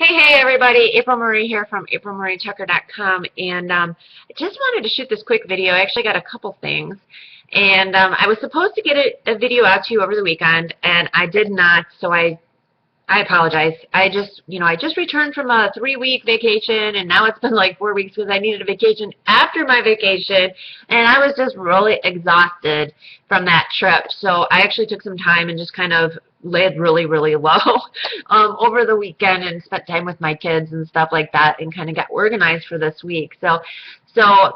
Hey everybody, April Marie here from aprilmarietucker.com, and I just wanted to shoot this quick video. I actually got a couple things, and I was supposed to get a video out to you over the weekend, and I did not, so I apologize. I just returned from a 3-week vacation, and now it's been like 4 weeks because I needed a vacation after my vacation, and I was just really exhausted from that trip. So I actually took some time and just kind of laid really, really low over the weekend and spent time with my kids and stuff like that and kind of got organized for this week. So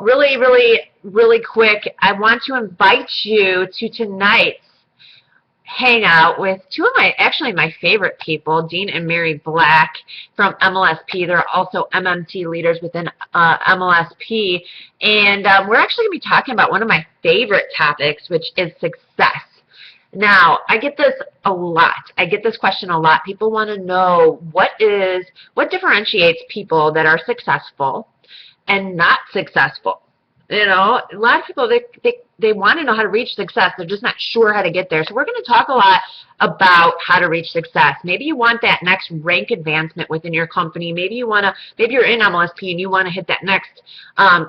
really, really, really quick, I want to invite you to tonight's hangout with two of my favorite people, Dean and Mary Black from MLSP. They're also MMT leaders within MLSP, and we're actually going to be talking about one of my favorite topics, which is success. Now, I get this a lot. I get this question a lot. People want to know what differentiates people that are successful and not successful. You know, a lot of people, they want to know how to reach success. They're just not sure how to get there. So we're going to talk a lot about how to reach success. Maybe you want that next rank advancement within your company. Maybe you're in MLSP and you want to hit that next,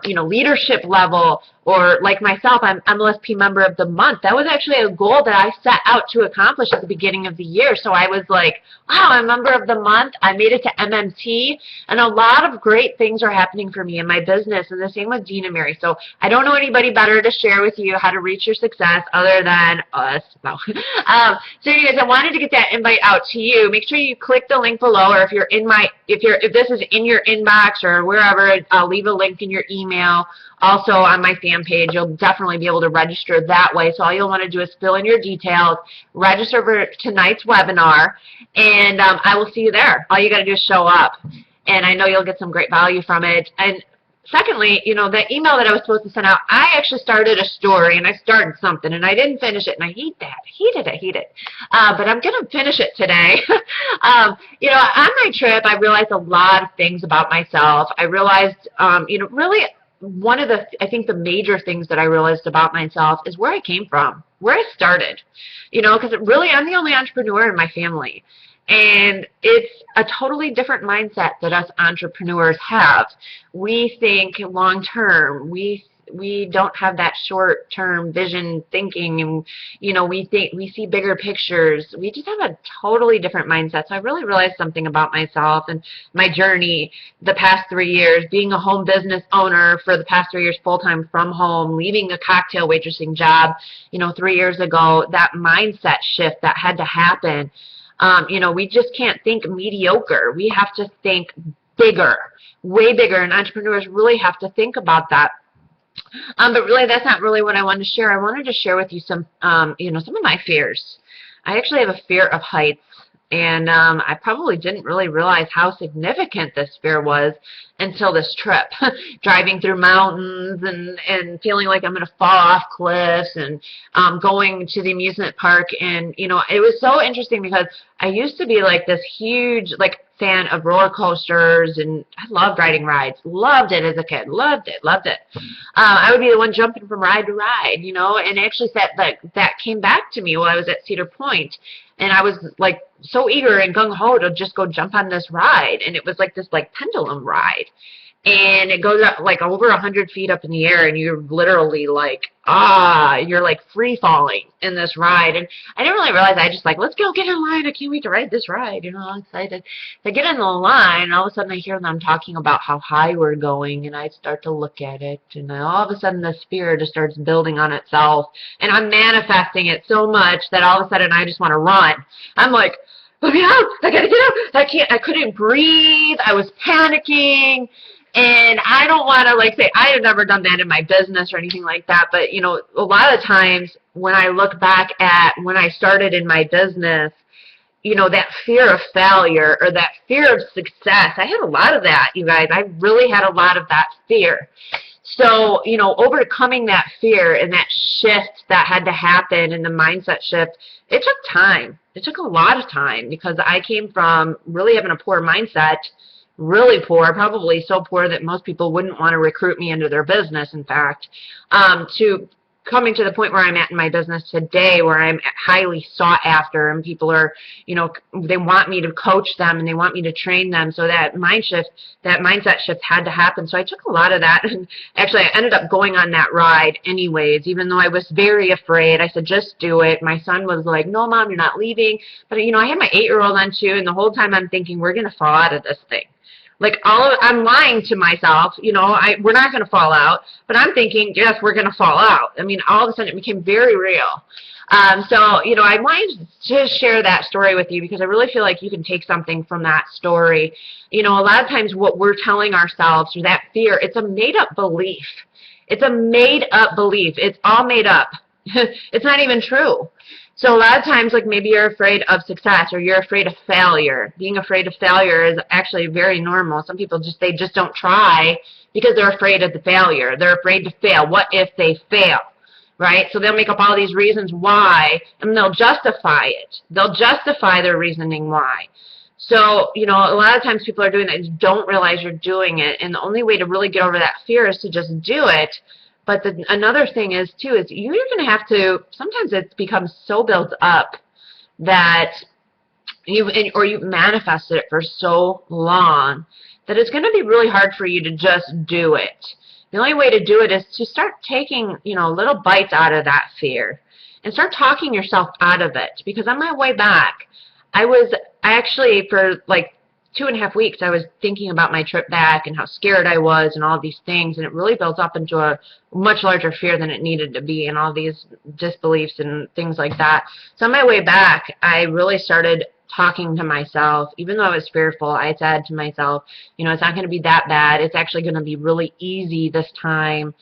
leadership level. Or like myself, I'm MLSP member of the month. That was actually a goal that I set out to accomplish at the beginning of the year. So I was like, wow, I'm member of the month. I made it to MMT, and a lot of great things are happening for me in my business, and the same with Dean and Mary. So I don't know anybody better to share with you how to reach your success other than us. No. So anyways, I wanted to get that invite out to you. Make sure you click the link below, or if this is in your inbox or wherever, I'll leave a link in your email. Also on my fan page, you'll definitely be able to register that way. So all you'll want to do is fill in your details, register for tonight's webinar, and I will see you there. All you got to do is show up, and I know you'll get some great value from it. And secondly, the email that I was supposed to send out, I actually started a story, and I started something, and I didn't finish it, and I hate that. I hate it. But I'm going to finish it today. On my trip, I realized a lot of things about myself. I realized, really, one of the major things that I realized about myself is where I came from, where I started, because really I'm the only entrepreneur in my family. And it's a totally different mindset that us entrepreneurs have. We think long term. We don't have that short term vision thinking, and we see bigger pictures. We just have a totally different mindset. So I really realized something about myself and my journey the past 3 years, being a home business owner for the past 3 years full-time from home, leaving a cocktail waitressing job 3 years ago. That mindset shift that had to happen. We just can't think mediocre. We have to think bigger, way bigger, and entrepreneurs really have to think about that. But really, that's not really what I wanted to share. I wanted to share with you some of my fears. I actually have a fear of heights, and I probably didn't really realize how significant this fear was until this trip, driving through mountains and feeling like I'm going to fall off cliffs, and going to the amusement park. And it was so interesting because I used to be like this huge fan of roller coasters, and I loved riding rides. Loved it as a kid. Loved it. I would be the one jumping from ride to ride, and actually that came back to me while I was at Cedar Point, and I was like so eager and gung-ho to just go jump on this ride, and it was like this pendulum ride. And it goes up like over 100 feet up in the air, and you're literally you're like free falling in this ride. And I didn't really realize. I just let's go get in line. I can't wait to ride this ride. I'm excited. So I get in the line, and all of a sudden I hear them talking about how high we're going, and I start to look at it, and all of a sudden the fear just starts building on itself, and I'm manifesting it so much that all of a sudden I just want to run. I'm like, let me out! I gotta get out! I couldn't breathe. I was panicking. And I don't want to say I have never done that in my business or anything like that, but a lot of times when I look back at when I started in my business, that fear of failure or that fear of success, I had a lot of that, you guys. I really had a lot of that fear. So, overcoming that fear and that shift that had to happen and the mindset shift, it took time. It took a lot of time because I came from really having a poor mindset, really poor, probably so poor that most people wouldn't want to recruit me into their business, in fact, to coming to the point where I'm at in my business today, where I'm highly sought after, and people are, you know, they want me to coach them and they want me to train them. So that mindset shift had to happen. So I took a lot of that, and actually I ended up going on that ride anyways, even though I was very afraid. I said, just do it. My son was like, no, Mom, you're not leaving. But, you know, I had my 8-year-old on too, and the whole time I'm thinking, we're going to fall out of this thing. Like, I'm lying to myself, you know, we're not going to fall out, but I'm thinking, yes, we're going to fall out. I mean, all of a sudden it became very real. So, you know, I wanted to share that story with you because I really feel like you can take something from that story. You know, a lot of times what we're telling ourselves through that fear, it's a made-up belief. It's a made-up belief. It's all made up. It's not even true. So a lot of times, like, maybe you're afraid of success or you're afraid of failure. Being afraid of failure is actually very normal. Some people they just don't try because they're afraid of the failure. They're afraid to fail. What if they fail? Right? So they'll make up all these reasons why, and they'll justify it. They'll justify their reasoning why. So, you know, a lot of times people are doing that and don't realize you're doing it. And the only way to really get over that fear is to just do it. But another thing is, too, is you're going to have to, sometimes it becomes so built up that you've manifested it for so long that it's going to be really hard for you to just do it. The only way to do it is to start taking, you know, little bites out of that fear and start talking yourself out of it. Because on my way back, I actually, for like 2.5 weeks, I was thinking about my trip back and how scared I was and all these things, and it really built up into a much larger fear than it needed to be, and all these disbeliefs and things like that. So on my way back, I really started talking to myself. Even though I was fearful, I said to myself, you know, it's not going to be that bad. It's actually going to be really easy this time.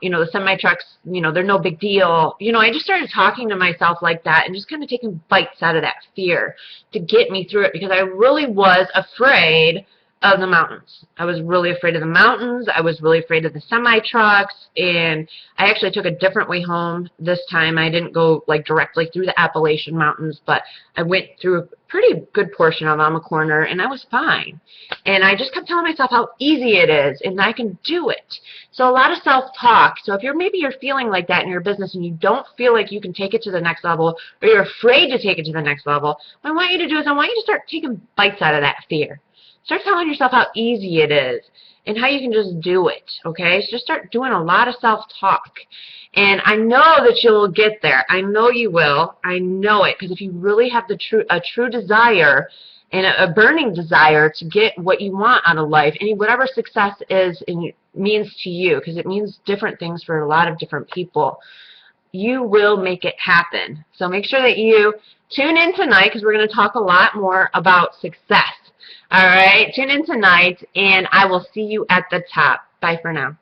You know, the semi-trucks, you know, they're no big deal. You know, I just started talking to myself like that and just kind of taking bites out of that fear to get me through it, because I really was afraid of the mountains. I was really afraid of the mountains. I was really afraid of the semi-trucks, and I actually took a different way home this time. I didn't go like directly through the Appalachian Mountains, but I went through a pretty good portion of them, a corner, and I was fine. And I just kept telling myself how easy it is and I can do it. So a lot of self-talk. So if maybe you're feeling like that in your business and you don't feel like you can take it to the next level, or you're afraid to take it to the next level, what I want you to do is I want you to start taking bites out of that fear. Start telling yourself how easy it is and how you can just do it, okay? So just start doing a lot of self-talk. And I know that you'll get there. I know you will. I know it, because if you really have a true desire and a burning desire to get what you want out of life, and whatever success is and means to you, because it means different things for a lot of different people, you will make it happen. So make sure that you tune in tonight, because we're going to talk a lot more about success. All right, tune in tonight, and I will see you at the top. Bye for now.